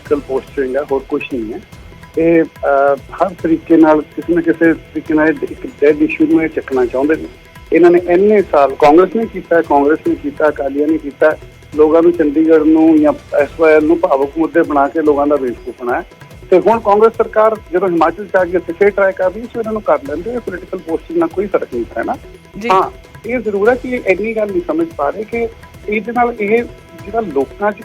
Political ਪੋਸਚਰਿੰਗ ਹੈ, ਹੋਰ ਕੁਝ ਨਹੀਂ ਹੈ। ਇਹ ਹਰ ਤਰੀਕੇ ਨਾਲ ਕਿਸੇ ਨਾ ਕਿਸੇ ਤਰੀਕੇ ਨਾਲ ਇੱਕ ਡੈਡ ਇਸ਼ੂ ਨੂੰ ਇਹ ਚੱਕਣਾ ਚਾਹੁੰਦੇ ਨੇ। ਇਹਨਾਂ ਨੇ ਇੰਨੇ ਸਾਲ ਕਾਂਗਰਸ ਨੇ ਕੀਤਾ, ਅਕਾਲੀਆਂ ਨੇ ਕੀਤਾ, ਲੋਕਾਂ ਨੂੰ ਚੰਡੀਗੜ੍ਹ ਨੂੰ ਜਾਂ SYL ਨੂੰ ਭਾਵੁਕ ਮੁੱਦੇ ਬਣਾ ਕੇ ਲੋਕਾਂ ਦਾ ਬੇਵਕੂਫ ਬਣਾਇਆ। ਤੇ ਹੁਣ ਕਾਂਗਰਸ ਸਰਕਾਰ ਜਦੋਂ ਹਿਮਾਚਲ ਚ ਆ ਕੇ ਫਿਰ ਟਰਾਈ ਕਰ ਰਹੀ ਸੋ ਇਹਨਾਂ ਨੂੰ ਕਰ ਲੈਂਦੇ। ਪੋਲੀਟੀਕਲ ਪੋਸਟਿੰਗ ਨਾਲ ਕੋਈ ਫਰਕ ਨਹੀਂ ਪੈਣਾ। ਹਾਂ, ਇਹ ਜ਼ਰੂਰ ਹੈ ਕਿ ਇੰਨੀ ਗੱਲ ਨਹੀਂ ਸਮਝ ਪਾ ਰਹੇ ਕਿ ਇਹਦੇ ਨਾਲ ਇਹ ਜਿਹੜਾ ਲੋਕਾਂ 'ਚ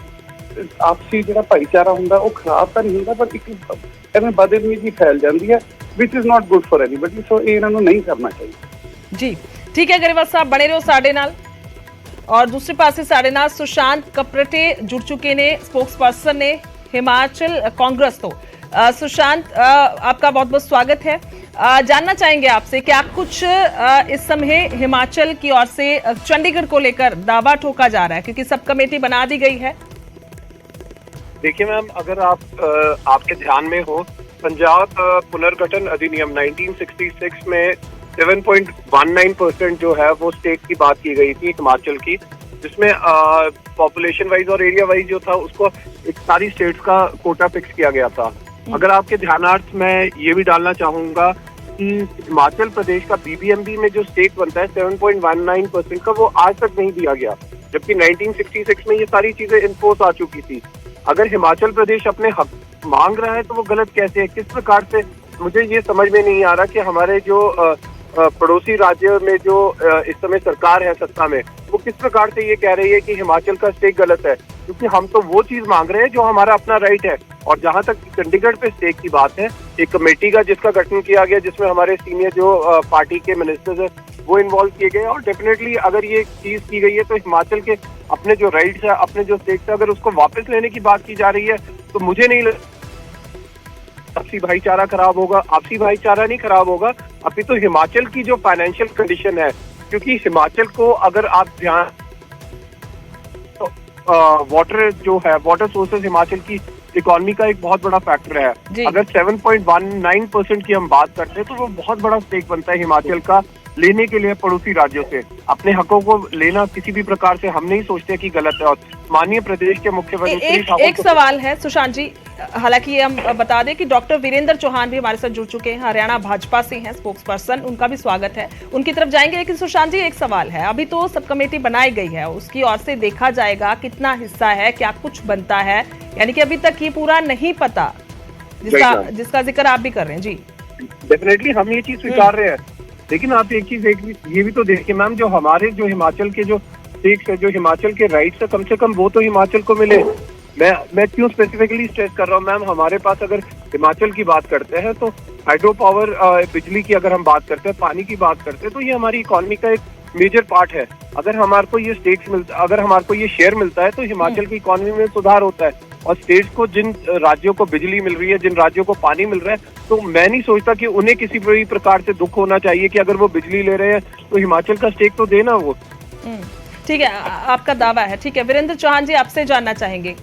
ਆਪਸੀ ਜਿਹੜਾ ਭਾਈਚਾਰਾ ਹੁੰਦਾ ਉਹ ਖਰਾਬ ਤਾਂ ਨਹੀਂ ਹੁੰਦਾ, ਪਰ ਇੱਕ ਐਵੇਂ ਬਦਇਜ਼ਮੀ ਫੈਲ ਜਾਂਦੀ ਹੈ which is not good for anybody. So ਇਹ ਇਹਨਾਂ ਨੂੰ नहीं करना चाहिए। जी ठीक है, गरेवाल साहब बने रहो साडे नाल। और दूसरे पासे साडे नाल सुशांत कपरटे जुड़ चुके ने, स्पोक्स पर्सन ने हिमाचल कांग्रेस तो। सुशांत, आपका बहुत बहुत स्वागत है। जानना चाहेंगे आपसे कि आप कुछ इस समय हिमाचल की ओर से चंडीगढ़ को लेकर दावा ठोका जा रहा है क्योंकि सब कमेटी बना दी गई है। देखिए मैम, अगर आप आपके ध्यान में हो, पंजाब पुनर्गठन अधिनियम 1966 में 7.19% जो है वो स्टेट की बात की गई थी हिमाचल की, जिसमें पॉपुलेशन वाइज और एरिया वाइज जो था उसको एक सारी स्टेट्स का कोटा फिक्स किया गया था। अगर आपके ध्यानार्थ मैं ये भी डालना चाहूंगा कि हिमाचल प्रदेश का BBMP में जो स्टेक बनता है 7.19% का, वो आज तक नहीं दिया गया, जबकि 1966 में ये सारी चीजें इन्फोर्स आ चुकी थी। अगर हिमाचल प्रदेश अपने हक मांग रहा है तो वो गलत कैसे है? किस प्रकार से, मुझे ये समझ में नहीं आ रहा कि हमारे जो पड़ोसी राज्य में जो इस समय सरकार है सत्ता में, वो किस प्रकार से ये कह रही है कि हिमाचल का स्टेक गलत है, क्योंकि हम तो वो चीज मांग रहे हैं जो हमारा अपना राइट है। और जहां तक चंडीगढ़ पे स्टेक की बात है, एक कमेटी का जिसका गठन किया गया, जिसमें हमारे सीनियर जो पार्टी के मिनिस्टर्स है वो इन्वॉल्व किए गए, और डेफिनेटली अगर ये चीज की गई है तो हिमाचल के अपने जो राइट्स है, अपने जो स्टेक्स है, अगर उसको वापस लेने की बात की जा रही है तो मुझे नहीं लगता आपसी भाईचारा खराब होगा। आपसी भाईचारा नहीं खराब होगा, अभी तो हिमाचल की जो फाइनेंशियल कंडीशन है, क्योंकि हिमाचल को अगर आप ध्यान वाटर जो है, वाटर सोर्सेज हिमाचल की इकोनॉमी का एक बहुत बड़ा फैक्टर है। अगर 7.19% की हम बात करते हैं तो वो बहुत बड़ा स्टेक बनता है हिमाचल का लेने के लिए पड़ोसी राज्यों से। अपने हकों को लेना किसी भी प्रकार से हम नहीं सोचते कि गलत है। और माननीय प्रदेश के मुख्यमंत्री एक सवाल है सुशांत जी, हालांकि ये हम बता दें कि डॉक्टर वीरेंद्र चौहान भी हमारे साथ जुड़ चुके हैं, हरियाणा भाजपा से हैं, स्पोक्स पर्सन, उनका भी स्वागत है, उनकी तरफ जाएंगे। लेकिन सुशांत जी, एक सवाल है, अभी तो सब कमेटी बनाई गई है, उसकी ओर से देखा जाएगा कितना हिस्सा है, क्या कुछ बनता है, यानी कि अभी तक ये पूरा नहीं पता, जिसका जिक्र आप भी कर रहे हैं। जी डेफिनेटली हम ये चीज स्वीकार रहे हैं, लेकिन आप एक चीज ये भी तो देखिए मैम, जो हमारे जो हिमाचल के जो स्टेक्स है, जो हिमाचल के राइट्स है, कम से कम वो तो हिमाचल को मिले। मैं क्यों स्पेसिफिकली स्ट्रेस कर रहा हूँ मैम, हमारे पास अगर हिमाचल की बात करते हैं तो हाइड्रो पावर, बिजली की अगर हम बात करते हैं, पानी की बात करते हैं, तो ये हमारी इकोनॉमी का एक मेजर पार्ट है। अगर हमारे को ये स्टेक्स मिलता, अगर हमारे को ये शेयर मिलता है तो हिमाचल की इकोनॉमी में सुधार होता है। और स्टेट्स को, जिन राज्यों को बिजली मिल रही है, जिन राज्यों को पानी मिल रहा है, तो मैं नहीं सोचता कि उन्हें किसी भी प्रकार से दुख होना चाहिए कि अगर वो बिजली ले रहे हैं तो हिमाचल का स्टेक तो देना वो। ठीक है, आपका दावा है। ठीक है, वीरेंद्र चौहान जी आपसे जानना चाहेंगे।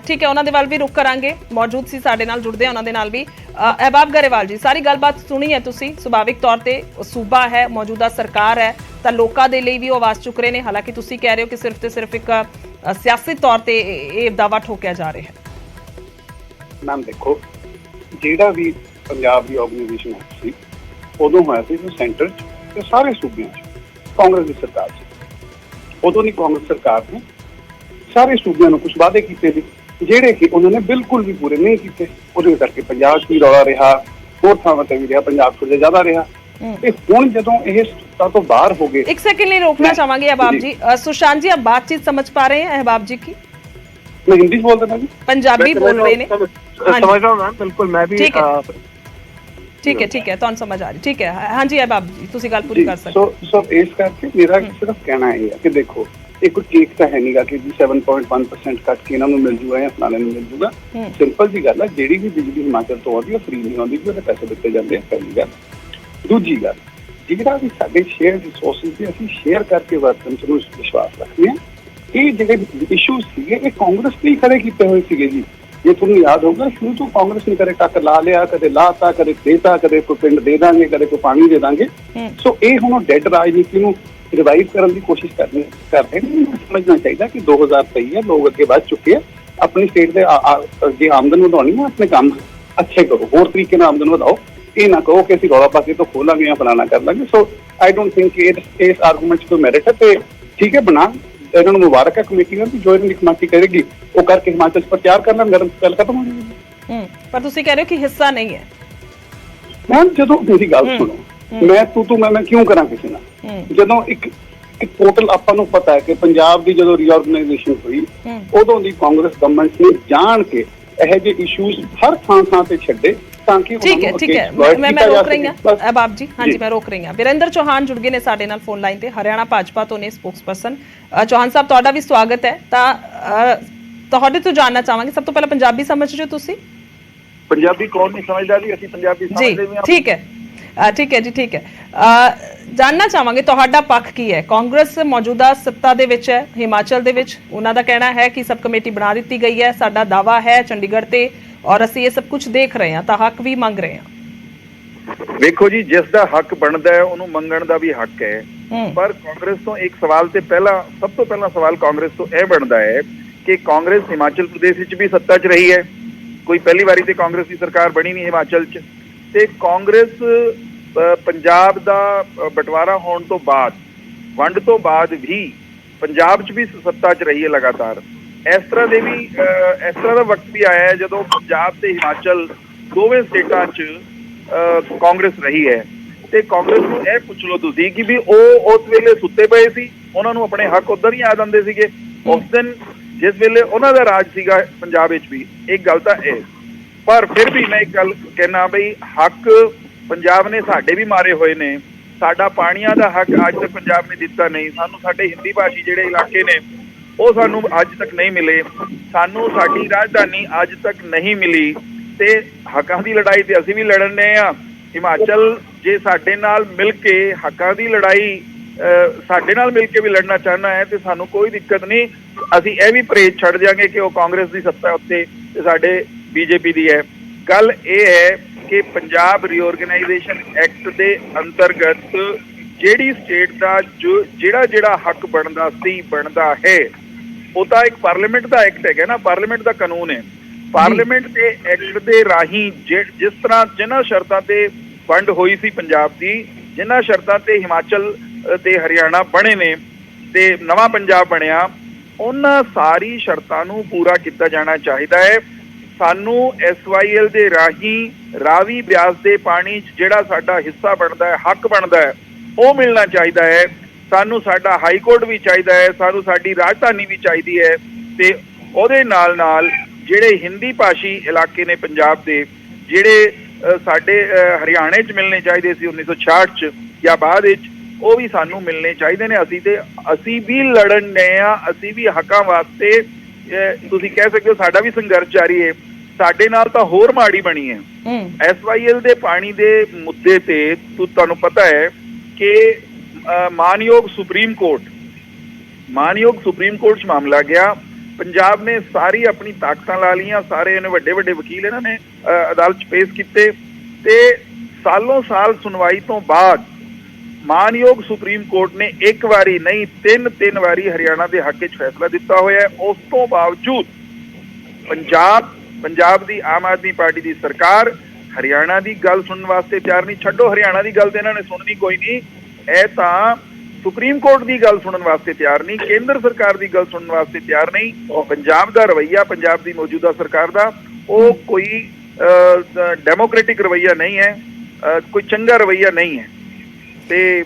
ठीक है, उन्होंने वाल भी रुख करांगे, मौजूद सी साडे नाल जुड़दे उन्होंने नाल भी। अहबाब गरेवाल जी, सारी गलबात सुनी है तुसी, सुभाविक तौर ते सूबा है, मौजूदा सरकार है, ਤਾਂ ਲੋਕਾਂ ਦੇ ਲਈ ਵੀ ਉਹ ਆਵਾਜ਼ ਚੁੱਕ ਰਹੇ ਨੇ। ਹਾਲਾਂਕਿ ਤੁਸੀਂ ਕਹਿ ਰਹੇ ਹੋ ਕਿ ਸਿਰਫ ਤੇ ਸਿਰਫ ਇੱਕ ਸਿਆਸੀ ਤੌਰ ਤੇ ਇਹ ਦਾਵਾ ਠੋਕਿਆ ਜਾ ਰਿਹਾ ਹੈ। ਮੈਮ ਦੇਖੋ, ਜਿਹੜਾ ਵੀ ਪੰਜਾਬ ਦੀ ਆਰਗੇਨਾਈਜੇਸ਼ਨ ਸੀ ਉਦੋਂ ਹੋਇਆ ਸੀ ਸੈਂਟਰ 'ਚ ਤੇ ਸਾਰੇ ਸੂਬਿਆਂ 'ਚ ਕਾਂਗਰਸ ਦੀ ਸਰਕਾਰ ਸੀ। ਉਦੋਂ ਨਹੀਂ ਕਾਂਗਰਸ ਸਰਕਾਰ ਨੇ ਸਾਰੇ ਸੂਬਿਆਂ ਨੂੰ ਕੁਝ ਵਾਅਦੇ ਕੀਤੇ ਸੀ ਜਿਹੜੇ ਕਿ ਉਹਨਾਂ ਨੇ ਬਿਲਕੁਲ ਵੀ ਪੂਰੇ ਨਹੀਂ ਕੀਤੇ। ਉਹਦੇ ਕਰਕੇ ਪੰਜਾਬ 'ਚ ਵੀ ਰੌਲਾ ਰਿਹਾ, ਹੋਰ ਥਾਵਾਂ ਤੇ ਵੀ ਰਿਹਾ, ਪੰਜਾਬ 'ਚ ਜ਼ਿਆਦਾ ਰਿਹਾ। ਹੁਣ ਜਦੋਂ ਇਹ सत्ता तो बाहर हो गए। एक सेकंड नहीं रोकना चाहेंगे अहबाब जी। सुशांत जी, आप बातचीत समझ पा रहे हैं अहबाब जी की? मैं हिंदी बोल रहा हूँ, पंजाबी बोल रहे हैं, समझ रहा हूँ मैम, बिल्कुल मैं भी। ठीक है, तो समझ आ रही। ठीक है, हाँ जी अहबाब जी, तुसी गल पूरी कर सकते। सो इस करके मेरा सिर्फ कहना है कि देखो, एक कोई केक तो है नहीं गा कि 7.1% कट के इन्होंने मिल जूगा या फलाने में मिल जूगा। सिंपल जी गल है, जी भी बिजली हिमाचल तो आती है फ्री नहीं आती, वो पैसे दिते जाते हैं। पहली गल, दूजी गल, ਜਿਹੜਾ ਵੀ ਸਾਡੇ ਸ਼ੇਅਰ ਰਿਸੋਰਸਿਸ ਦੇ ਅਸੀਂ ਸ਼ੇਅਰ ਕਰਕੇ ਵਰਤਣ 'ਚ ਵਿਸ਼ਵਾਸ ਰੱਖਦੇ ਹਾਂ। ਇਹ ਜਿਹੜੇ ਇਸ਼ੂਜ਼ ਸੀਗੇ ਇਹ ਕਾਂਗਰਸ ਨੇ ਖੜੇ ਕੀਤੇ ਹੋਏ ਸੀਗੇ ਜੀ। ਜੇ ਤੁਹਾਨੂੰ ਯਾਦ ਹੋਊਗਾ, ਸ਼ੁਰੂ ਤੋਂ ਕਾਂਗਰਸ ਨੇ ਕਦੇ ਟੱਕ ਲਾ ਲਿਆ, ਕਦੇ ਲਾਤਾ, ਕਦੇ ਦੇਤਾ, ਕਦੇ ਕੋਈ ਪਿੰਡ ਦੇ ਦਾਂਗੇ, ਕਦੇ ਕੋਈ ਪਾਣੀ ਦੇ ਦਾਂਗੇ। ਸੋ ਇਹ ਹੁਣ ਡੈਡ ਰਾਜਨੀਤੀ ਨੂੰ ਰਿਵਾਈਵ ਕਰਨ ਦੀ ਕੋਸ਼ਿਸ਼ ਕਰਦੇ ਨੇ। ਸਮਝਣਾ ਚਾਹੀਦਾ ਕਿ 2023 ਹੈ, ਲੋਕ ਅੱਗੇ ਵੱਧ ਚੁੱਕੇ ਆ। ਆਪਣੀ ਸਟੇਟ ਦੇ ਜੇ ਆਮਦਨ ਵਧਾਉਣੀ ਨਾ ਆਪਣੇ ਕੰਮ ਅੱਛੇ ਕਰੋ, ਹੋਰ ਤਰੀਕੇ ਨਾਲ ਆਮਦਨ ਵਧਾਓ। ਇਹ ਨਾ ਕਹੋ ਕਿ ਅਸੀਂ ਰੌਲਾ ਪਾ ਕੇ ਤੋਂ ਖੋਲਾਂਗੇ ਜਾਂ ਫਲਾਣਾ ਕਰ ਲਾਂਗੇ। ਸੋ ਆਈ ਡੋਂਟ ਥਿੰਕ ਇਸ ਆਰਗੂਮੈਂਟ 'ਚ ਕੋਈ ਮੈਰਿਟ ਹੈ। ਤੇ ਠੀਕ ਹੈ, ਬਣਾ ਇਹਨਾਂ ਨੂੰ ਮੁਬਾਰਕ ਹੈ ਕਮੇਟੀ ਨੂੰ, ਜੋ ਇਹਨਾਂ ਦੀ ਕਮੇਟੀ ਕਰੇਗੀ ਉਹ ਕਰਕੇ ਹਿਮਾਚਲ 'ਚ ਪ੍ਰਚਾਰ ਕਰਨਾ, ਗੱਲ ਖਤਮ ਹੋ ਜਾਏਗੀ। ਪਰ ਤੁਸੀਂ ਕਹਿ ਰਹੇ ਹੋ ਕਿ ਹਿੱਸਾ ਨਹੀਂ ਹੈ। ਮੈਮ ਜਦੋਂ ਮੇਰੀ ਗੱਲ ਸੁਣੋ, ਮੈਂ ਤੂੰ ਮੈਂ ਕਿਉਂ ਕਰਾਂ ਕਿਸੇ ਨਾਲ? ਜਦੋਂ ਇੱਕ ਟੋਟਲ ਆਪਾਂ ਨੂੰ ਪਤਾ ਹੈ ਕਿ ਪੰਜਾਬ ਦੀ ਜਦੋਂ ਰੀਆਰਗੇਨਾਈਜੇਸ਼ਨ ਹੋਈ ਉਦੋਂ ਦੀ ਕਾਂਗਰਸ ਗਵਰਨਮੈਂਟ ਨੇ ਜਾਣ ਕੇ ਇਹੋ ਜਿਹੇ ਇਸ਼ੂਜ਼ ਹਰ ਥਾਂ ਤੇ ਛੱਡੇ ਤਾਂ ਕਿ ਠੀਕ ਹੈ ਮੈਂ ਰੋਕ ਰਹੀ ਹਾਂ ਅਹਿਬਾਬ ਜੀ। ਹਾਂਜੀ, ਮੈਂ ਰੋਕ ਰਹੀ ਹਾਂ। ਵਿਰੇਂਦਰ ਚੌਹਾਨ ਜੁੜ ਗਏ ਨੇ ਸਾਡੇ ਨਾਲ ਫੋਨ ਲਾਈਨ ਤੇ, ਹਰਿਆਣਾ ਭਾਜਪਾ ਤੋਂ ਨੇ ਸਪੋਕਸਪਰਸਨ। ਚੌਹਾਨ ਸਾਹਿਬ, ਤੁਹਾਡਾ ਵੀ ਸਵਾਗਤ ਹੈ। ਤਾਂ ਤੁਹਾਡੇ ਤੋਂ ਜਾਣਨਾ ਚਾਹਾਂਗੇ, ਸਭ ਤੋਂ ਪਹਿਲਾਂ ਪੰਜਾਬੀ ਸਮਝਦੇ ਹੋ ਤੁਸੀਂ? ਪੰਜਾਬੀ ਕੌਣ ਨਹੀਂ ਸਮਝਦਾ ਜੀ, ਅਸੀਂ ਪੰਜਾਬੀ ਸਮਝਦੇ ਹਾਂ। ਠੀਕ ਹੈ ਜੀ, ਠੀਕ ਹੈ। ਜਾਣਨਾ ਚਾਹਾਂਗੇ ਤੁਹਾਡਾ ਪੱਖ ਕੀ ਹੈ? ਕਾਂਗਰਸ ਮੌਜੂਦਾ ਸੱਤਾ ਦੇ ਵਿੱਚ ਹੈ ਹਿਮਾਚਲ ਦੇ ਵਿੱਚ, ਉਹਨਾਂ ਦਾ ਕਹਿਣਾ ਹੈ ਕਿ ਸਬ ਕਮੇਟੀ ਬਣਾ ਦਿੱਤੀ ਗਈ ਹੈ, ਸਾਡਾ ਦਾਵਾ ਹੈ ਚੰਡੀਗੜ੍ਹ ਤੇ, ਔਰ ਅਸੀਂ ਇਹ ਸਭ ਕੁਝ ਦੇਖ ਰਹੇ ਹਾਂ ਤਾਂ ਹੱਕ ਵੀ ਮੰਗ ਰਹੇ ਹਾਂ। ਵੇਖੋ ਜੀ, ਜਿਸ ਦਾ ਹੱਕ ਬਣਦਾ ਹੈ ਉਹਨੂੰ ਮੰਗਣ ਦਾ ਵੀ ਹੱਕ ਹੈ। ਪਰ ਕਾਂਗਰਸ ਤੋਂ ਇੱਕ ਸਵਾਲ ਤੇ ਸਭ ਤੋਂ ਪਹਿਲਾ ਸਵਾਲ ਕਾਂਗਰਸ ਤੋਂ ਇਹ ਬਣਦਾ ਹੈ ਕਿ ਕਾਂਗਰਸ ਹਿਮਾਚਲ ਪ੍ਰਦੇਸ਼ ਵਿੱਚ ਵੀ ਸੱਤਾ 'ਚ ਰਹੀ ਹੈ, ਕੋਈ ਪਹਿਲੀ ਵਾਰੀ ਤੇ ਕਾਂਗਰਸ ਦੀ ਸਰਕਾਰ ਬਣੀ ਨਹੀਂ ਹਿਮਾਚਲ 'ਚ, ਤੇ ਕਾਂਗਰਸ ਪੰਜਾਬ ਦਾ ਬਟਵਾਰਾ ਹੋਣ ਤੋਂ ਬਾਅਦ, ਵੰਡ ਤੋਂ ਬਾਅਦ ਵੀ ਪੰਜਾਬ 'ਚ ਵੀ ਸੱਤਾ 'ਚ ਰਹੀ ਹੈ ਲਗਾਤਾਰ। ਇਸ ਤਰ੍ਹਾਂ ਦਾ ਵਕਤ ਵੀ ਆਇਆ ਹੈ ਜਦੋਂ ਪੰਜਾਬ ਤੇ ਹਿਮਾਚਲ ਦੋਵੇਂ ਸਟੇਟਾਂ 'ਚ ਕਾਂਗਰਸ ਰਹੀ ਹੈ। ਤੇ ਕਾਂਗਰਸ ਨੂੰ ਇਹ ਪੁੱਛ ਲਓ ਤੁਸੀਂ ਕਿ ਵੀ ਉਹ ਉਸ ਵੇਲੇ ਸੁੱਤੇ ਪਏ ਸੀ, ਉਹਨਾਂ ਨੂੰ ਆਪਣੇ ਹੱਕ ਉਧਰ ਹੀ ਯਾਦ ਆਉਂਦੇ ਸੀਗੇ ਉਸ ਦਿਨ ਜਿਸ ਵੇਲੇ ਉਹਨਾਂ ਦਾ ਰਾਜ ਸੀਗਾ ਪੰਜਾਬ ਵਿੱਚ ਵੀ। ਇੱਕ ਗੱਲ ਤਾਂ ਇਹ, ਪਰ ਫਿਰ ਵੀ ਮੈਂ ਇੱਕ ਗੱਲ ਕਹਿਣਾ ਬਈ ਹੱਕ ਪੰਜਾਬ ਨੇ ਸਾਡੇ ਵੀ ਮਾਰੇ ਹੋਏ ਨੇ। ਸਾਡਾ ਪਾਣੀਆਂ ਦਾ ਹੱਕ ਅੱਜ ਤੱਕ ਪੰਜਾਬ ਨੇ ਦਿੱਤਾ ਨਹੀਂ, ਸਾਨੂੰ ਸਾਡੇ ਹਿੰਦੀ ਭਾਸ਼ੀ ਜਿਹੜੇ ਇਲਾਕੇ ਨੇ ਉਹ ਸਾਨੂੰ ਅੱਜ ਤੱਕ ਨਹੀਂ ਮਿਲੇ, ਸਾਨੂੰ ਸਾਡੀ ਰਾਜਧਾਨੀ ਅੱਜ ਤੱਕ ਨਹੀਂ ਮਿਲੀ। ਤੇ ਹੱਕਾਂ ਦੀ ਲੜਾਈ ਤੇ ਅਸੀਂ ਵੀ ਲੜਨ ਰਹੇ ਹਾਂ। ਹਿਮਾਚਲ ਜੇ ਸਾਡੇ ਨਾਲ ਮਿਲ ਕੇ ਹੱਕਾਂ ਦੀ ਲੜਾਈ ਸਾਡੇ ਨਾਲ ਮਿਲ ਕੇ ਵੀ ਲੜਨਾ ਚਾਹੁੰਦਾ ਹੈ ਤੇ ਸਾਨੂੰ ਕੋਈ ਦਿੱਕਤ ਨਹੀਂ। ਅਸੀਂ ਇਹ ਵੀ ਪਰਹੇਜ਼ ਛੱਡ ਦਿਆਂਗੇ ਕਿ ਉਹ ਕਾਂਗਰਸ ਦੀ ਸੱਤਾ ਉੱਤੇ ਤੇ ਸਾਡੇ ਬੀਜੇਪੀ ਦੀ ਹੈ। ਗੱਲ ਇਹ ਹੈ ਕਿ ਪੰਜਾਬ ਰੀਆਰਗੇਨਾਈਜੇਸ਼ਨ ਐਕਟ ਦੇ ਅੰਤਰਗਤ ਜਿਹੜੀ ਸਟੇਟ ਦਾ ਜਿਹੜਾ ਹੱਕ ਬਣਦਾ ਹੈ ਉਹ ਤਾਂ ਇੱਕ ਪਾਰਲੀਮੈਂਟ ਦਾ ਐਕਟ ਹੈਗਾ ਨਾ, ਪਾਰਲੀਮੈਂਟ ਦਾ ਕਾਨੂੰਨ ਹੈ। ਪਾਰਲੀਮੈਂਟ ਦੇ ਐਕਟ ਦੇ ਰਾਹੀਂ ਜਿਸ ਤਰ੍ਹਾਂ ਜਿਨ੍ਹਾਂ ਸ਼ਰਤਾਂ ਤੇ ਵੰਡ ਹੋਈ ਸੀ ਪੰਜਾਬ ਦੀ, ਜਿਨ੍ਹਾਂ ਸ਼ਰਤਾਂ ਤੇ ਹਿਮਾਚਲ ਤੇ ਹਰਿਆਣਾ ਬਣੇ ਨੇ ਤੇ ਨਵਾਂ ਪੰਜਾਬ ਬਣਿਆ, ਉਹਨਾਂ ਸਾਰੀ ਸ਼ਰਤਾਂ ਨੂੰ ਪੂਰਾ ਕੀਤਾ ਜਾਣਾ ਚਾਹੀਦਾ ਹੈ। ਸਾਨੂੰ SYL ਦੇ ਰਾਹੀਂ ਰਾਵੀ ਬਿਆਸ ਦੇ ਪਾਣੀ 'ਚ ਜਿਹੜਾ ਸਾਡਾ ਹਿੱਸਾ ਬਣਦਾ ਹੈ, ਹੱਕ ਬਣਦਾ ਹੈ, ਉਹ ਮਿਲਣਾ ਚਾਹੀਦਾ ਹੈ। ਸਾਨੂੰ ਸਾਡਾ ਹਾਈ ਕੋਰਟ ਵੀ ਚਾਹੀਦਾ ਹੈ, ਸਾਨੂੰ ਸਾਡੀ ਰਾਜਧਾਨੀ ਵੀ ਚਾਹੀਦੀ ਹੈ। ਤੇ ਉਹਦੇ ਨਾਲ ਜਿਹੜੇ ਹਿੰਦੀ ਭਾਸ਼ੀ ਇਲਾਕੇ ਨੇ ਪੰਜਾਬ ਦੇ, ਜਿਹੜੇ ਸਾਡੇ ਹਰਿਆਣੇ 'ਚ ਮਿਲਣੇ ਚਾਹੀਦੇ ਸੀ 1966 'ਚ ਜਾਂ ਬਾਅਦ ਵਿੱਚ, ਉਹ ਵੀ ਸਾਨੂੰ ਮਿਲਣੇ ਚਾਹੀਦੇ ਨੇ। ਅਸੀਂ ਵੀ ਲੜਨ ਡਏ ਹਾਂ, ਅਸੀਂ ਵੀ ਹੱਕਾਂ ਵਾਸਤੇ ਤੁਸੀਂ ਕਹਿ ਸਕਦੇ ਹੋ ਸਾਡਾ ਵੀ ਸੰਘਰਸ਼ ਜਾਰੀ ਹੈ। ਸਾਡੇ ਨਾਲ ਤਾਂ ਹੋਰ ਮਾੜੀ ਬਣੀ ਹੈ। SYL ਦੇ ਪਾਣੀ ਦੇ ਮੁੱਦੇ ਤੇ ਤੁਹਾਨੂੰ ਪਤਾ ਹੈ ਕਿ ਮਾਨਯੋਗ ਸੁਪਰੀਮ ਕੋਰਟ 'ਚ ਮਾਮਲਾ ਗਿਆ। ਪੰਜਾਬ ਨੇ ਸਾਰੀ ਆਪਣੀ ਤਾਕਤਾਂ ਲਾ ਲਈਆਂ, ਸਾਰੇ ਇਹਨੇ ਵੱਡੇ ਵਕੀਲ ਇਹਨਾਂ ਨੇ ਅਦਾਲਤ 'ਚ ਪੇਸ਼ ਕੀਤੇ ਤੇ ਸਾਲੋਂ ਸਾਲ ਸੁਣਵਾਈ ਤੋਂ ਬਾਅਦ ਮਾਨਯੋਗ ਸੁਪਰੀਮ ਕੋਰਟ ਨੇ ਇੱਕ ਵਾਰੀ ਨਹੀਂ ਤਿੰਨ ਵਾਰੀ ਹਰਿਆਣਾ ਦੇ ਹੱਕ 'ਚ ਫੈਸਲਾ ਦਿੱਤਾ ਹੋਇਆ ਹੈ। ਉਸ ਤੋਂ ਬਾਵਜੂਦ ਪੰਜਾਬ ਦੀ ਆਮ ਆਦਮੀ ਪਾਰਟੀ ਦੀ ਸਰਕਾਰ ਹਰਿਆਣਾ ਦੀ ਗੱਲ ਸੁਣਨ ਵਾਸਤੇ ਤਿਆਰ ਨਹੀਂ। ਛੱਡੋ ਹਰਿਆਣਾ ਦੀ ਗੱਲ ਤੇ ਇਹਨਾਂ ਨੇ ਸੁਣਨੀ ਕੋਈ ਨਹੀਂ, ਇਹ ਤਾਂ ਸੁਪਰੀਮ ਕੋਰਟ ਦੀ ਗੱਲ ਸੁਣਨ ਵਾਸਤੇ ਤਿਆਰ ਨਹੀਂ, ਕੇਂਦਰ ਸਰਕਾਰ ਦੀ ਗੱਲ ਸੁਣਨ ਵਾਸਤੇ ਤਿਆਰ ਨਹੀਂ। ਪੰਜਾਬ ਦਾ ਰਵੱਈਆ, ਪੰਜਾਬ ਦੀ ਮੌਜੂਦਾ ਸਰਕਾਰ ਦਾ, ਉਹ ਕੋਈ ਡੈਮੋਕ੍ਰੈਟਿਕ ਰਵੱਈਆ ਨਹੀਂ ਹੈ, ਕੋਈ ਚੰਗਾ ਰਵੱਈਆ ਨਹੀਂ ਹੈ। ਤੇ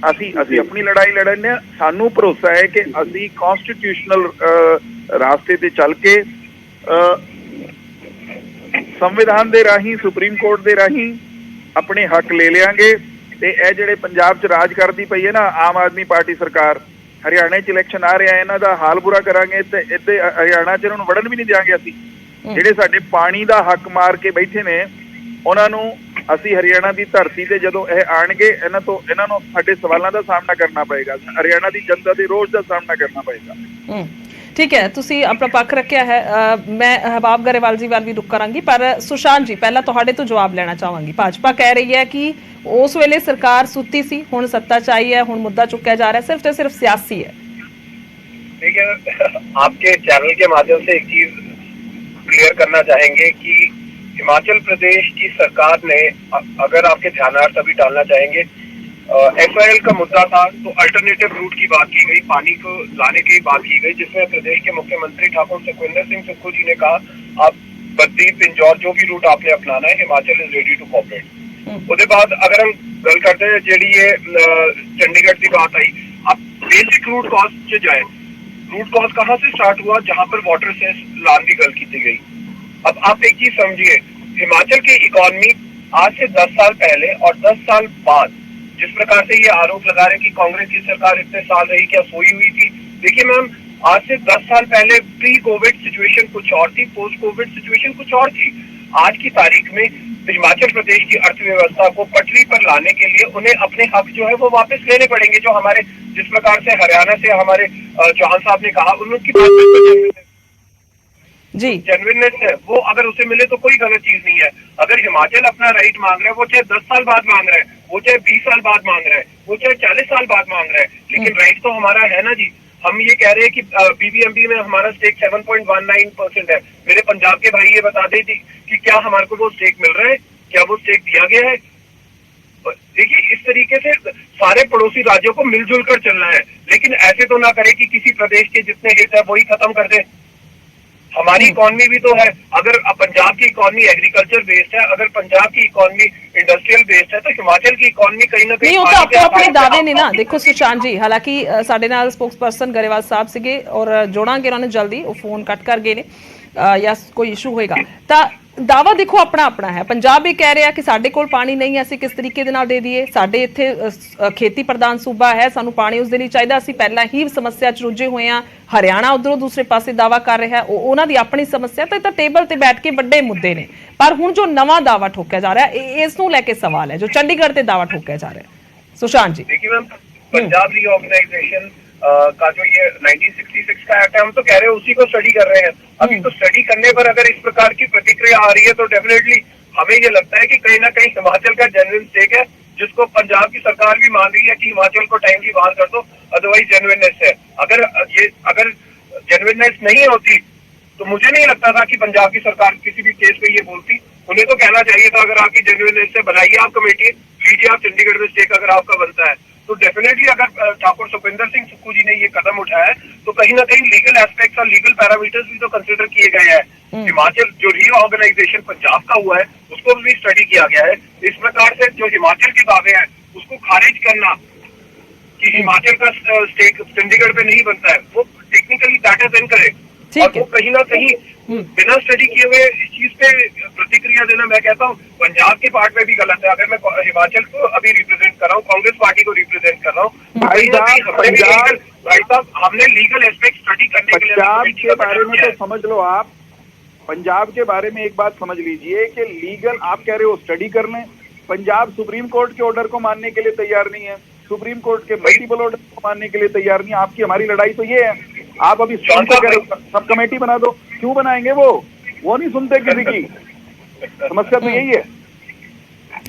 ਅਸੀਂ ਆਪਣੀ ਲੜਾਈ ਲੜਨ ਹਾਂ। ਸਾਨੂੰ ਭਰੋਸਾ ਹੈ ਕਿ ਅਸੀਂ ਕਨਸਟੀਟਿਊਸ਼ਨਲ ਰਾਸਤੇ ਤੇ ਚੱਲ ਕੇ ਸੰਵਿਧਾਨ ਦੇ ਰਾਹੀਂ, ਸੁਪਰੀਮ ਕੋਰਟ ਦੇ ਰਾਹੀਂ ਆਪਣੇ ਹੱਕ ਲੈ ਲਿਆਂਗੇ। ਤੇ ਇਹ ਜਿਹੜੇ ਪੰਜਾਬ 'ਚ ਰਾਜ ਕਰਦੀ ਪਈ ਹੈ ਨਾ ਆਮ ਆਦਮੀ ਪਾਰਟੀ ਸਰਕਾਰ, ਹਰਿਆਣੇ 'ਚ ਇਲੈਕਸ਼ਨ ਆ ਰਿਹਾ, ਇਹਨਾਂ ਦਾ ਹਾਲ ਬੁਰਾ ਕਰਾਂਗੇ ਤੇ ਇੱਥੇ ਹਰਿਆਣਾ 'ਚ ਇਹਨਾਂ ਨੂੰ ਵੜਨ ਵੀ ਨਹੀਂ ਦਿਆਂਗੇ। ਅਸੀਂ ਜਿਹੜੇ ਸਾਡੇ ਪਾਣੀ ਦਾ ਹੱਕ ਮਾਰ ਕੇ ਬੈਠੇ ਨੇ ਉਹਨਾਂ ਨੂੰ ਅਸੀਂ ਹਰਿਆਣਾ ਦੀ ਧਰਤੀ ਤੇ ਜਦੋਂ ਇਹ ਆਣਗੇ ਇਹਨਾਂ ਨੂੰ ਸਾਡੇ ਸਵਾਲਾਂ ਦਾ ਸਾਹਮਣਾ ਕਰਨਾ ਪਏਗਾ, ਹਰਿਆਣਾ ਦੀ ਜਨਤਾ ਦੇ ਰੋਸ ਦਾ ਸਾਹਮਣਾ ਕਰਨਾ ਪਏਗਾ। ਠੀਕ ਹੈ, ਤੁਸੀਂ ਆਪਣਾ ਪੱਖ ਰੱਖਿਆ ਹੈ। ਮੈਂ ਅਹਿਬਾਬ ਗਰੇਵਾਲ ਜੀ ਵੱਲ ਵੀ ਰੁਕ ਕਰਾਂਗੀ, ਪਰ ਸੁਸ਼ਾਂਤ ਜੀ ਪਹਿਲਾਂ ਤੁਹਾਡੇ ਤੋਂ ਜਵਾਬ ਲੈਣਾ ਚਾਹਾਂਗੀ। ਭਾਜਪਾ ਕਹਿ ਰਹੀ ਹੈ ਕਿ ਉਸ ਵੇਲੇ ਸਰਕਾਰ ਸੁੱਤੀ ਸੀ, ਹੁਣ ਸੱਤਾ 'ਚ ਆਈ ਹੈ, ਹੁਣ ਮੁੱਦਾ ਚੁੱਕਿਆ ਜਾ ਰਿਹਾ ਸਿਰਫ ਤੇ ਸਿਰਫ ਸਿਆਸੀ ਹੈ। देखिए, आपके चैनल के माध्यम से एक चीज क्लियर करना चाहेंगे कि हिमाचल प्रदेश की सरकार ने, अगर आपके ध्यानार्थ अभी डालना चाहेंगे, SYL का मुद्दा था तो अल्टरनेटिव रूट की बात की गई, पानी को लाने की बात की गई, जिसमें प्रदेश के मुख्यमंत्री ठाकुर सुखविंदर सिंह सुक्खू जी ने कहा आप बद्दी पिंजौर जो भी रूट आपने अपनाना है, Himachal is ready to cooperate. उसके बाद अगर हम गल करते हैं जी ये चंडीगढ़ की बात आई, अब बेसिक रूट कॉज से जाए, रूट कॉज कहाँ से स्टार्ट हुआ, जहां पर वाटर सेस लान की गल की गई। अब आप एक चीज समझिए, हिमाचल की इकोनॉमी आज से 10 साल पहले और 10 साल बाद जिस प्रकार से ये आरोप लगा रहे कि कांग्रेस की सरकार इतने साल रही, क्या सोई हुई थी? देखिए मैम, आज से 10 साल पहले प्री कोविड सिचुएशन कुछ और थी, पोस्ट कोविड सिचुएशन कुछ और थी। आज की तारीख में हिमाचल प्रदेश की अर्थव्यवस्था को पटरी पर लाने के लिए उन्हें अपने हक जो है वो वापस लेने पड़ेंगे, जो हमारे जिस प्रकार से हरियाणा से हमारे चौहान साहब ने कहा, उनकी बात बिल्कुल जी जेन्युइननेस है, वो अगर उसे मिले तो कोई गलत चीज नहीं है। अगर हिमाचल अपना राइट मांग रहा है, वो चाहे 10 साल बाद मांग रहा है, वो चाहे 20 साल बाद मांग रहा है, वो चाहे 40 साल बाद मांग रहा है, लेकिन राइट तो हमारा है ना जी। हम ये कह रहे हैं कि BBMP में हमारा स्टेक 7.19% है। मेरे पंजाब के भाई ये बता दें कि क्या हमारे को वो स्टेक मिल रहा है, क्या वो स्टेक दिया गया है? देखिए, इस तरीके से सारे पड़ोसी राज्यों को मिलजुल कर चलना है, लेकिन ऐसे तो ना करे कि किसी प्रदेश के जितने हित है वही खत्म कर दे। हमारी इकोनॉमी भी तो है, अगर पंजाब की इकोनॉमी एग्रीकल्चर बेस्ड है, अगर पंजाब की इकोनॉमी इंडस्ट्रियल बेस्ड है, तो हिमाचल की इकोनॉमी कहीं ना कहीं नहीं, ਉਹ ਤਾਂ ਆਪੋ ਆਪਣੇ ਦਾਅਵੇ ਨੇ ਨਾ। ਦੇਖੋ ਸੁਸ਼ਾਂਤ ਜੀ, ਹਾਲਾਂਕਿ ਸਾਡੇ ਨਾਲ ਸਪੋਕਸਪਰਸਨ ਗਰੇਵਾਲ ਸਾਹਿਬ ਸੀਗੇ ਔਰ ਜੋੜਾਂਗੇ ਉਹਨਾਂ ਨੂੰ ਜਲਦੀ, ਉਹ ਫੋਨ ਕੱਟ ਕਰ ਗਏ ਨੇ ਜਾਂ ਕੋਈ ਇਸ਼ੂ ਹੋਏਗਾ ਤਾਂ ਦਾਵਾ ਦੇਖੋ ਆਪਣਾ ਆਪਣਾ ਹੈ। ਪੰਜਾਬ ਵੀ ਕਹਿ ਰਿਹਾ ਕਿ ਸਾਡੇ ਕੋਲ ਪਾਣੀ ਨਹੀਂ ਹੈ, ਅਸੀਂ ਕਿਸ ਤਰੀਕੇ ਦੇ ਨਾਲ ਦੇ ਦਈਏ, ਸਾਡੇ ਇੱਥੇ ਖੇਤੀ ਪ੍ਰਧਾਨ ਸੂਬਾ ਹੈ, ਸਾਨੂੰ ਪਾਣੀ ਉਸ ਦੇ ਲਈ ਚਾਹੀਦਾ, ਅਸੀਂ ਪਹਿਲਾਂ ਹੀ ਸਮੱਸਿਆ 'ਚ ਰੁੱਝੇ ਹੋਏ ਹਾਂ। ਹਰਿਆਣਾ ਉਧਰੋਂ ਦੂਸਰੇ ਪਾਸੇ ਦਾਵਾ ਕਰ ਰਿਹਾ, ਉਹਨਾਂ ਦੀ ਆਪਣੀ ਸਮੱਸਿਆ ਤਾਂ ਟੇਬਲ ਤੇ ਬੈਠ ਕੇ ਵੱਡੇ ਮੁੱਦੇ ਨੇ। ਪਰ ਹੁਣ ਜੋ ਨਵਾਂ ਦਾਵਾ ਠੋਕਿਆ ਜਾ ਰਿਹਾ, ਇਸ ਨੂੰ ਲੈ ਕੇ ਸਵਾਲ ਹੈ ਜੋ ਚੰਡੀਗੜ੍ਹ ਤੇ ਦਾਵਾ ਠੋਕਿਆ ਜਾ ਰਿਹਾ। सुशांत जी, देखिए मैम, पंजाब रीऑर्गेनाइजेशन का जो ये 1966 का एक्ट है, हम तो कह रहे हैं उसी को स्टडी कर रहे हैं। अभी तो स्टडी करने पर अगर इस प्रकार की प्रतिक्रिया आ रही है तो डेफिनेटली हमें ये लगता है कि कहीं ना कहीं हिमाचल का जेन्युइन स्टेक है, जिसको पंजाब की सरकार भी मान रही है कि हिमाचल को टाइमली बाहर कर दो, अदरवाइज जेन्युइननेस है। अगर जेन्युइननेस नहीं होती तो मुझे नहीं लगता था कि पंजाब की सरकार किसी भी केस पे ये बोलती। उन्हें तो कहना चाहिए था, अगर आपकी जेन्युइननेस से बनाइए आप कमेटी, लीजिए आप चंडीगढ़ में स्टेक अगर आपका बनता है तो डेफिनेटली। अगर ठाकुर सुखविंदर सिंह सुक्खू जी ने ये कदम उठाया है तो कहीं ना कहीं लीगल एस्पेक्ट्स और लीगल पैरामीटर्स भी तो कंसिडर किए गए हैं। हिमाचल जो रीऑर्गेनाइजेशन पंजाब का हुआ है उसको भी स्टडी किया गया है। इस प्रकार से जो हिमाचल के दावे हैं उसको खारिज करना कि हिमाचल का स्टेक चंडीगढ़ पे नहीं बनता है, वो टेक्निकली दैट इज इनकरेक्ट। और वो कहीं ना कहीं बिना स्टडी किए हुए इस चीज पे प्रतिक्रिया देना, मैं कहता हूँ पंजाब के पार्ट में भी गलत है। अगर मैं हिमाचल को अभी रिप्रेजेंट कर रहा हूँ, कांग्रेस पार्टी को रिप्रेजेंट कर रहा हूँ, हमने लीगल एस्पेक्ट स्टडी करने के लिए पंजाब के बारे में तो समझ लो आप। पंजाब के बारे में एक बात समझ लीजिए कि लीगल आप कह रहे हो स्टडी कर लें, पंजाब सुप्रीम कोर्ट के ऑर्डर को मानने के लिए तैयार नहीं है, सुप्रीम कोर्ट के मल्टीपल ऑर्डर को मानने के लिए तैयार नहीं है। आपकी हमारी लड़ाई तो ये है, आप अभी सब कमेटी बना दो, क्यों बनाएंगे? वो नहीं सुनते किसी की, समस्या तो यही है।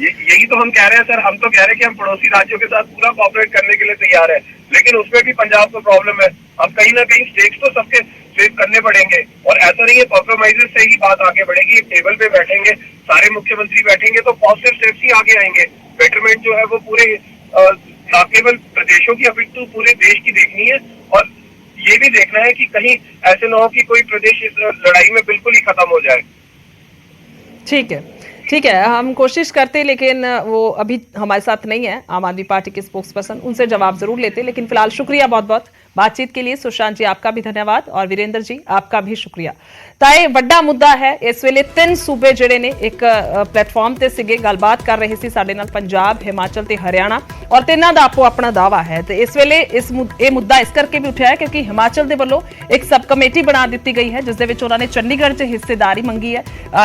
यही तो हम कह रहे हैं सर, हम तो कह रहे हैं कि हम पड़ोसी राज्यों के साथ पूरा कोऑपरेट करने के लिए तैयार है, लेकिन उसमें भी पंजाब को प्रॉब्लम है। अब कहीं ना कहीं स्टेक्स तो सबके फेस करने पड़ेंगे और ऐसा नहीं है कॉम्प्रोमाइजेस से ही बात आगे बढ़ेगी। टेबल पे बैठेंगे, सारे मुख्यमंत्री बैठेंगे तो पॉजिटिव स्टेप्स ही आगे आएंगे। बेटरमेंट जो है वो पूरे ना केवल प्रदेशों की अपितु पूरे देश की देखनी है, और ये भी देखना है कि कहीं ऐसे ना हो कि कोई प्रदेश इस लड़ाई में बिल्कुल ही खत्म हो जाए। ठीक है, हम कोशिश करते, लेकिन वो अभी हमारे साथ नहीं है आम आदमी पार्टी के स्पोक्स पर्सन, उनसे जवाब जरूर लेते। लेकिन फिलहाल शुक्रिया बहुत बहुत बातचीत के लिए। सुशांत जी आपका भी धन्यवाद और वीरेंद्र जी आपका भी शुक्रिया। ताए ਵੱਡਾ ਮੁੱਦਾ ਹੈ ਇਸ ਵੇਲੇ, 3 ਸੂਬੇ ਜਿਹੜੇ ਨੇ ਇੱਕ ਪਲੇਟਫਾਰਮ ਤੇ ਸੀਗੇ, ਗੱਲਬਾਤ ਕਰ ਰਹੇ ਸੀ ਸਾਡੇ ਨਾਲ, ਪੰਜਾਬ, ਹਿਮਾਚਲ ਤੇ ਹਰਿਆਣਾ, ਔਰ ਤਿੰਨਾਂ ਦਾ ਆਪੋ ਆਪਣਾ ਦਾਵਾ ਹੈ। ਤੇ ਇਸ ਵੇਲੇ ਇਹ ਮੁੱਦਾ ਇਸ ਕਰਕੇ ਵੀ ਉਠਿਆ ਹੈ ਕਿਉਂਕਿ ਹਿਮਾਚਲ ਦੇ ਵੱਲੋਂ ਇੱਕ ਸਬ ਕਮੇਟੀ ਬਣਾ ਦਿੱਤੀ ਗਈ ਹੈ ਜਿਸ ਦੇ ਵਿੱਚ ਉਹਨਾਂ ਨੇ ਚੰਡੀਗੜ੍ਹ 'ਚ ਹਿੱਸੇਦਾਰੀ ਮੰਗੀ ਹੈ,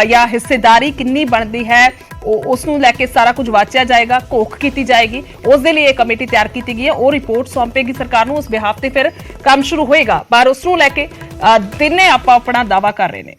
ਜਾਂ ਹਿੱਸੇਦਾਰੀ ਕਿੰਨੀ ਬਣਦੀ ਹੈ ਉਸ ਨੂੰ ਲੈ ਕੇ ਸਾਰਾ ਕੁਝ ਵਾਚਿਆ ਜਾਏਗਾ, ਘੋਖ ਕੀਤੀ ਜਾਏਗੀ। ਉਸ ਦੇ ਲਈ ਇਹ ਕਮੇਟੀ ਤਿਆਰ ਕੀਤੀ ਗਈ ਹੈ, ਉਹ ਰਿਪੋਰਟ ਸੌਂਪੇਗੀ ਸਰਕਾਰ ਨੂੰ, ਉਸ ਬਿਹਾਫ ਤੇ ਫਿਰ ਕੰਮ ਸ਼ੁਰੂ ਹੋਏਗਾ। ਪਰ ਉਸ ਨੂੰ ਲੈ ਕੇ ਤਿੰਨੇ ਆਪਣਾ ਦਾਵਾ ਕਰ ਰਹੇ ਨੇ।